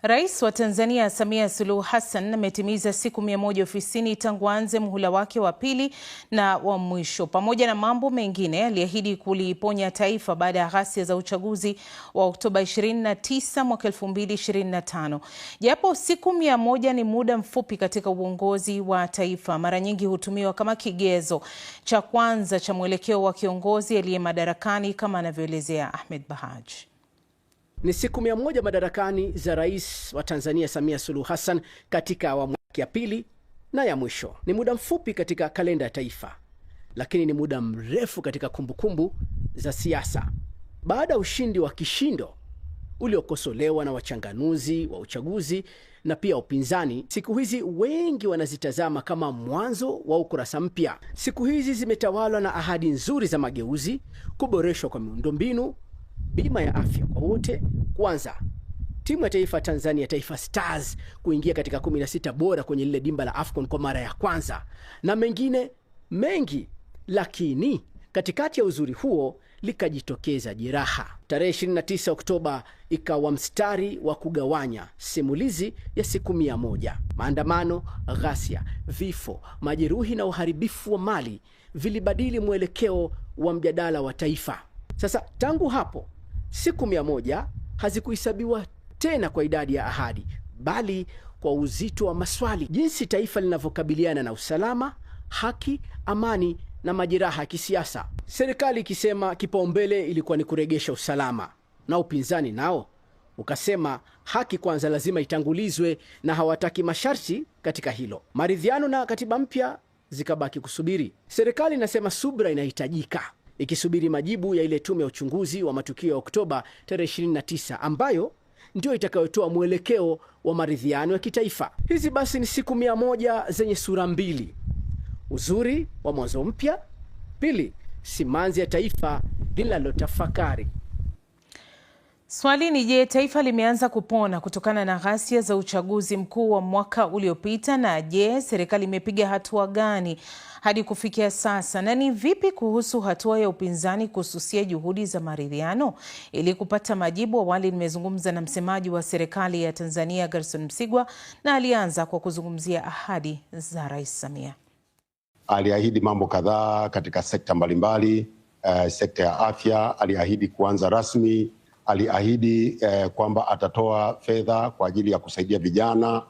Rais wa Tanzania Samia Suluhu Hassan ametimiza siku 100 ofisini tangu aanze muhula wake wa pili na wa mwisho. Pamoja na mambo mengine, aliahidi kuliponya taifa baada ya ghasia za uchaguzi wa Oktoba 29 mwaka 2025. Japo siku 100 ni muda mfupi katika uongozi wa taifa, mara nyingi hutumiwa kama kigezo cha kwanza cha mwelekeo wa kiongozi aliye madarakani, kama anavyoelezea Ahmed Bahaj. Ni siku 100 madarakani za Rais wa Tanzania Samia Suluhu Hassan katika awamu ya pili na ya mwisho. Ni muda mfupi katika kalenda ya taifa, lakini ni muda mrefu katika kumbukumbu za siasa. Baada ya ushindi wa kishindo uliokosolewa na wachanganuzi wa uchaguzi na pia upinzani, siku hizi wengi wanazitazama kama mwanzo wa ukurasa mpya. Siku hizi zimetawalwa na ahadi nzuri za mageuzi, kuboreshwa kwa miundombinu, bima ya afya kwa wote, kwanza timu ya taifa Tanzania Taifa Stars kuingia katika 16 bora kwenye lile dimba la AFCON kwa mara ya kwanza, na mengine mengi. Lakini katikati ya uzuri huo likajitokeza jeraha. Tarehe 29 Oktoba ikawa mstari wa kugawanya simulizi ya siku 100. Maandamano, ghasia, vifo, majeruhi na uharibifu wa mali vilibadili mwelekeo wa mjadala wa taifa. Sasa tangu hapo, siku 100 hazikuhesabiwa tena kwa idadi ya ahadi, bali kwa uzito wa maswali: jinsi taifa linavyokabiliana na usalama, haki, amani na majeraha ya kisiasa. Serikali ikisema kipaumbele ilikuwa ni kuregesha usalama, na upinzani nao ukasema haki kwanza lazima itangulizwe na hawataki masharti katika hilo. Maridhiano na katiba mpya zikabaki kusubiri. Serikali inasema subira inahitajika, ikisubiri majibu ya ile tume ya uchunguzi wa matukio ya Oktoba tarehe 29 ambayo ndio itakayotoa mwelekeo wa maridhiano ya kitaifa. Hizi basi ni siku 100 zenye sura mbili: uzuri wa mwanzo mpya, pili simanzi ya taifa linalotafakari. Swali ni je, taifa limeanza kupona kutokana na ghasia za uchaguzi mkuu wa mwaka uliopita? Na je, serikali imepiga hatua gani hadi kufikia sasa? Na ni vipi kuhusu hatua ya upinzani kususia juhudi za maridhiano? Ili kupata majibu, awali nimezungumza na msemaji wa serikali ya Tanzania Gerson Msigwa, na alianza kwa kuzungumzia ahadi za Rais Samia. Aliahidi mambo kadhaa katika sekta mbalimbali. Sekta ya afya aliahidi kuanza rasmi. Aliahidi kwamba atatoa fedha kwa ajili ya kusaidia vijana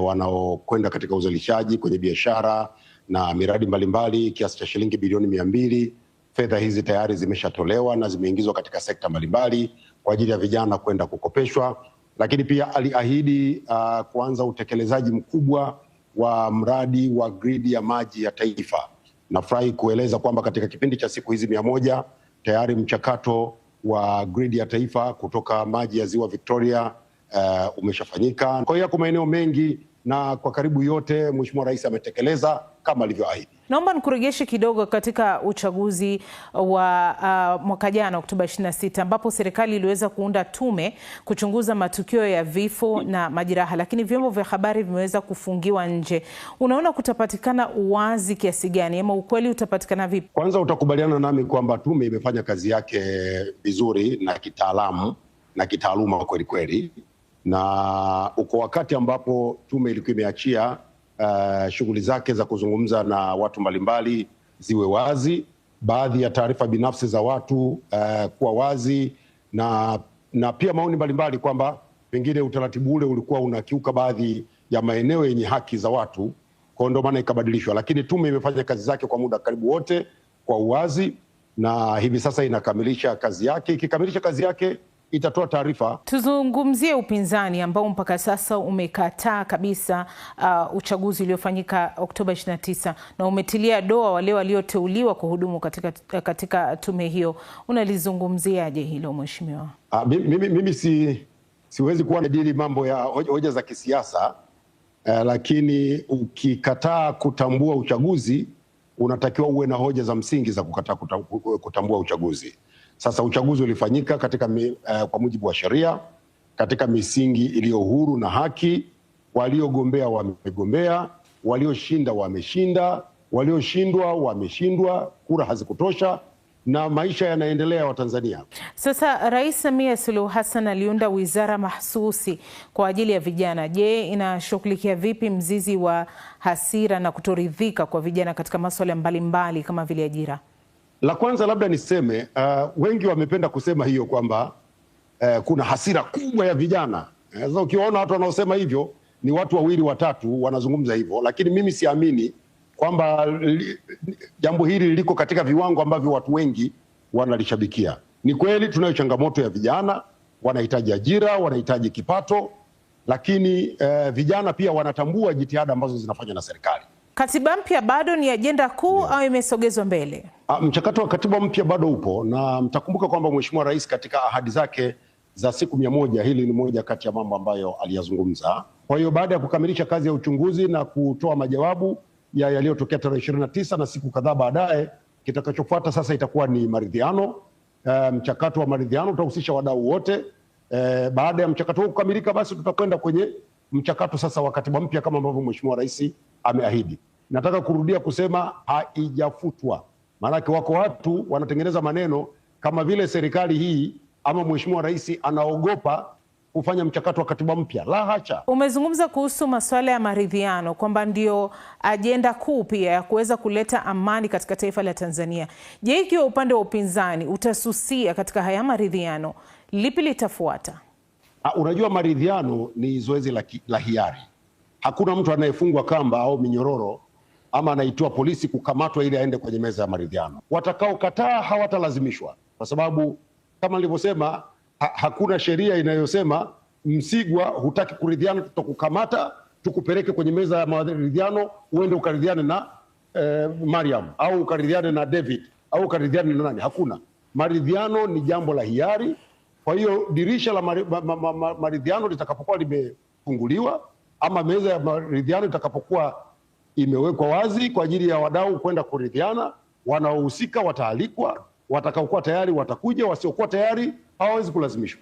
wanaokwenda katika uzalishaji kwenye biashara na miradi mbalimbali kiasi cha shilingi bilioni 200. Fedha hizi tayari zimeshatolewa na zimeingizwa katika sekta mbalimbali kwa ajili ya vijana kwenda kukopeshwa. Lakini pia aliahidi kuanza utekelezaji mkubwa wa mradi wa gridi ya maji ya taifa. Nafurahi kueleza kwamba katika kipindi cha siku hizi 100 tayari mchakato wa gridi ya taifa kutoka maji ya Ziwa Victoria umeshafanyika. Kwa hiyo kwa maeneo mengi na kwa karibu yote Mheshimiwa Rais ametekeleza kama alivyoahidi. Naomba nikurejeshe kidogo katika uchaguzi wa mwaka jana Oktoba 26, ambapo serikali iliweza kuunda tume kuchunguza matukio ya vifo na majeraha, lakini vyombo vya habari vimeweza kufungiwa nje. Unaona kutapatikana uwazi kiasi gani, ama ukweli utapatikana vipi? Kwanza utakubaliana nami kwamba tume imefanya kazi yake vizuri na kitaalamu na kitaaluma kweli kweli, na uko wakati ambapo tume ilikuwa imeachia shughuli zake za kuzungumza na watu mbalimbali ziwe wazi, baadhi ya taarifa binafsi za watu kuwa wazi, na pia maoni mbalimbali kwamba pengine utaratibu ule ulikuwa unakiuka baadhi ya maeneo yenye haki za watu, kwa ndio maana ikabadilishwa. Lakini tume imefanya kazi zake kwa muda karibu wote kwa uwazi, na hivi sasa inakamilisha kazi yake. Ikikamilisha kazi yake itatoa taarifa. Tuzungumzie upinzani ambao mpaka sasa umekataa kabisa uchaguzi uliofanyika Oktoba 29 na umetilia doa wale walioteuliwa kuhudumu katika tume hiyo. Unalizungumziaje hilo mheshimiwa? Mimi siwezi kuwa najadili mambo ya hoja za kisiasa, lakini ukikataa kutambua uchaguzi unatakiwa uwe na hoja za msingi za kukataa kutambua uchaguzi. Sasa uchaguzi ulifanyika kwa mujibu wa sheria, katika misingi iliyo huru na haki. Waliogombea wamegombea, walioshinda wameshinda, walioshindwa wameshindwa, kura hazikutosha. na maisha yanaendelea Watanzania. Sasa Rais Samia Suluhu Hassan aliunda wizara mahsusi kwa ajili ya vijana. Je, inashughulikia vipi mzizi wa hasira na kutoridhika kwa vijana katika masuala mbalimbali kama vile ajira? La kwanza labda niseme, wengi wamependa kusema hiyo kwamba kuna hasira kubwa ya vijana. Sasa ukiwaona watu wanaosema hivyo ni watu wawili watatu wanazungumza hivyo, lakini mimi siamini kwamba jambo hili liko katika viwango ambavyo watu wengi wanalishabikia. Ni kweli tunayo changamoto ya vijana, wanahitaji ajira, wanahitaji kipato, lakini vijana pia wanatambua jitihada ambazo zinafanywa na serikali. Katiba mpya bado ni ajenda kuu au imesogezwa mbele? Mchakato wa katiba mpya bado upo, na mtakumbuka kwamba Mheshimiwa Rais katika ahadi zake za siku 100, hili ni moja kati ya mambo ambayo aliyazungumza. Kwa hiyo baada ya kukamilisha kazi ya uchunguzi na kutoa majawabu ya yaliyotokea tarehe 29 na siku kadhaa baadaye, kitakachofuata sasa itakuwa ni maridhiano. Mchakato wa maridhiano utahusisha wadau wote. Baada ya mchakato huo kukamilika, basi tutakwenda kwenye mchakato sasa wa katiba mpya kama ambavyo Mheshimiwa Rais ameahidi. Nataka kurudia kusema haijafutwa. Maanake wako watu wanatengeneza maneno kama vile serikali hii ama Mheshimiwa Rais anaogopa kufanya mchakato wa katiba mpya. La hasha. Umezungumza kuhusu masuala ya maridhiano kwamba ndio ajenda kuu pia ya kuweza kuleta amani katika taifa la Tanzania. Je, ikiwa upande wa upinzani utasusia katika haya maridhiano, lipi litafuata? Unajua, maridhiano ni zoezi la hiari. Hakuna mtu anayefungwa kamba au minyororo ama anaitwa polisi kukamatwa ili aende kwenye meza ya maridhiano. Watakaokataa hawatalazimishwa, kwa sababu kama nilivyosema, hakuna sheria inayosema Msigwa, hutaki kuridhiana, tutakukamata tukupeleke kwenye meza ya maridhiano uende ukaridhiane na Mariam au ukaridhiane na David au ukaridhiane na nani. Hakuna. Maridhiano ni jambo la hiari. Kwa hiyo dirisha la maridhiano litakapokuwa limefunguliwa ama meza ya maridhiano itakapokuwa imewekwa wazi kwa ajili ya wadau kwenda kuridhiana, wanaohusika wataalikwa, watakaokuwa tayari watakuja, wasiokuwa tayari hawawezi kulazimishwa.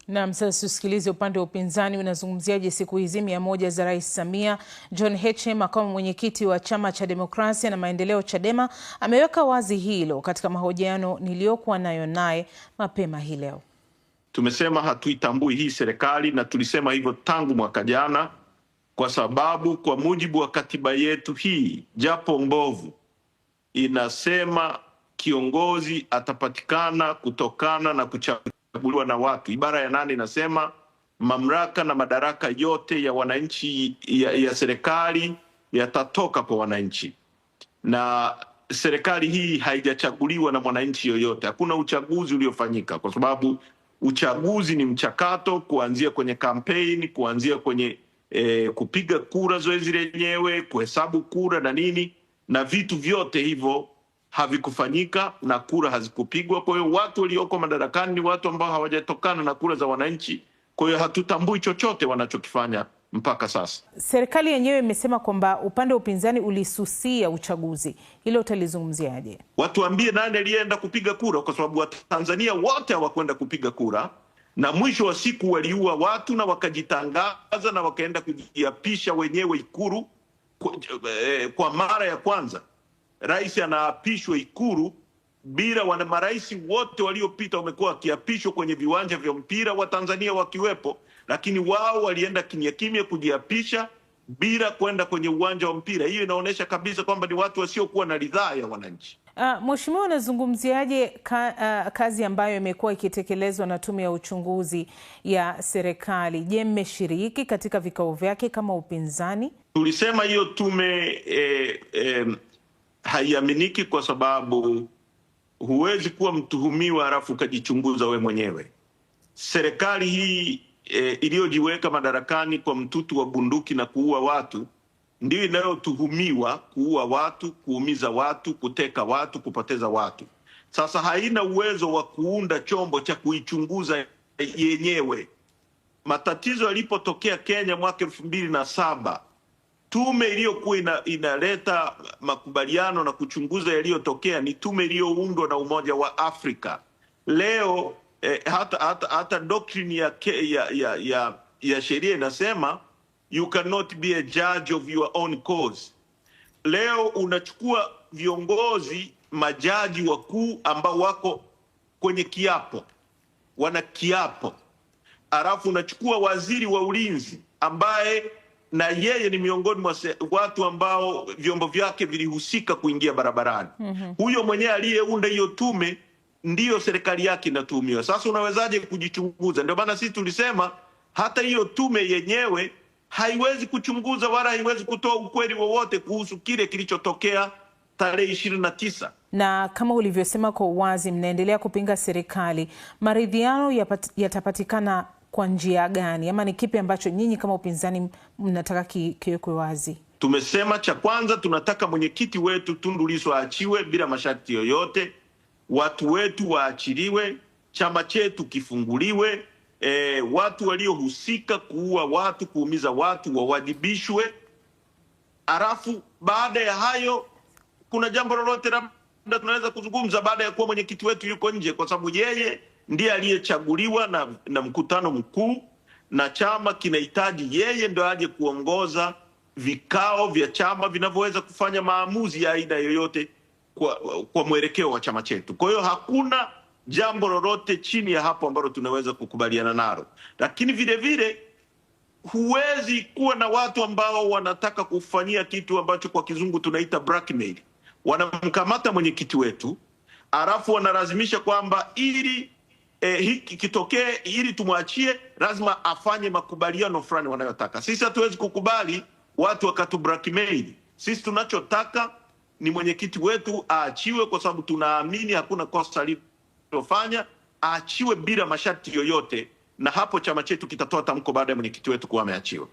Naam, sasa tusikilize upande wa upinzani unazungumziaje siku hizi 100 za Rais Samia. John Heche, makamu mwenyekiti wa Chama cha Demokrasia na Maendeleo Chadema, ameweka wazi hilo katika mahojiano niliyokuwa nayo naye mapema hii leo. Tumesema hatuitambui hii serikali, na tulisema hivyo tangu mwaka jana, kwa sababu kwa mujibu wa katiba yetu hii, japo mbovu, inasema kiongozi atapatikana kutokana na kuchaguliwa na watu. Ibara ya 8 inasema mamlaka na madaraka yote ya wananchi ya serikali yatatoka kwa wananchi, na serikali hii haijachaguliwa na mwananchi yoyote. Hakuna uchaguzi uliofanyika, kwa sababu uchaguzi ni mchakato, kuanzia kwenye kampeni, kuanzia kwenye kupiga kura, zoezi lenyewe, kuhesabu kura na nini, na vitu vyote hivyo havikufanyika na kura hazikupigwa. Kwa hiyo watu walioko madarakani ni watu ambao hawajatokana na kura za wananchi. Kwa hiyo hatutambui chochote wanachokifanya mpaka sasa. Serikali yenyewe imesema kwamba upande wa upinzani ulisusia uchaguzi. Hilo utalizungumziaje? Watuambie nani alienda kupiga kura, kwa sababu Watanzania wote hawakwenda kupiga kura, na mwisho wa siku waliua watu na wakajitangaza na wakaenda kujiapisha wenyewe Ikulu. Kwa mara ya kwanza rais anaapishwa Ikulu bila wana marais wote waliopita wamekuwa wakiapishwa kwenye viwanja vya mpira, wa Tanzania wakiwepo, lakini wao walienda kimya kimya kujiapisha bila kwenda kwenye uwanja wa mpira. Hiyo inaonyesha kabisa kwamba ni watu wasiokuwa na ridhaa ya wananchi. Mheshimiwa, unazungumziaje kazi ambayo imekuwa ikitekelezwa na tume ya uchunguzi ya serikali? Je, mmeshiriki katika vikao vyake kama upinzani? Tulisema hiyo tume haiaminiki, kwa sababu huwezi kuwa mtuhumiwa halafu ukajichunguza we mwenyewe. Serikali hii iliyojiweka madarakani kwa mtutu wa bunduki na kuua watu ndio inayotuhumiwa kuua watu, kuumiza watu, kuteka watu, kupoteza watu. Sasa haina uwezo wa kuunda chombo cha kuichunguza yenyewe. Matatizo yalipotokea Kenya mwaka 2007, tume iliyokuwa inaleta makubaliano na kuchunguza yaliyotokea ni tume iliyoundwa na Umoja wa Afrika. Leo hata doctrine ya sheria inasema you cannot be a judge of your own cause. Leo unachukua viongozi majaji wakuu ambao wako kwenye kiapo, wana kiapo, alafu unachukua waziri wa ulinzi ambaye na yeye ni miongoni mwa watu ambao vyombo vyake vilihusika kuingia barabarani. Huyo mwenyewe aliyeunda hiyo tume ndiyo serikali yake inatuhumiwa. Sasa unawezaje kujichunguza? Ndio maana sisi tulisema hata hiyo tume yenyewe haiwezi kuchunguza wala haiwezi kutoa ukweli wowote kuhusu kile kilichotokea tarehe 29. Na kama ulivyosema kwa uwazi, mnaendelea kupinga serikali. Maridhiano yatapatikana kwa njia gani, ama ni kipi ambacho nyinyi kama upinzani mnataka kiwekwe wazi? Tumesema cha kwanza, tunataka mwenyekiti wetu Tundu Lissu aachiwe bila masharti yoyote, watu wetu waachiliwe, chama chetu kifunguliwe, watu waliohusika kuua watu, kuumiza watu wawajibishwe. Alafu baada ya hayo kuna jambo lolote labda tunaweza kuzungumza baada ya kuwa mwenyekiti wetu yuko nje, kwa sababu yeye ndiye aliyechaguliwa na mkutano mkuu, na chama kinahitaji yeye ndio aje kuongoza vikao vya chama vinavyoweza kufanya maamuzi ya aina yoyote kwa mwelekeo wa chama chetu. Kwa hiyo hakuna jambo lolote chini ya hapo ambalo tunaweza kukubaliana nalo, lakini vile vile huwezi kuwa na watu ambao wanataka kufanyia kitu ambacho kwa kizungu tunaita blackmail. Wanamkamata mwenyekiti wetu, alafu wanalazimisha kwamba ili hiki kitokee, ili tumwachie, lazima afanye makubaliano fulani wanayotaka. Sisi hatuwezi kukubali watu wakatu blackmail. Sisi tunachotaka ni mwenyekiti wetu aachiwe, kwa sababu tunaamini hakuna kosa alilofanya, aachiwe bila masharti yoyote, na hapo chama chetu kitatoa tamko baada ya mwenyekiti wetu kuwa ameachiwa.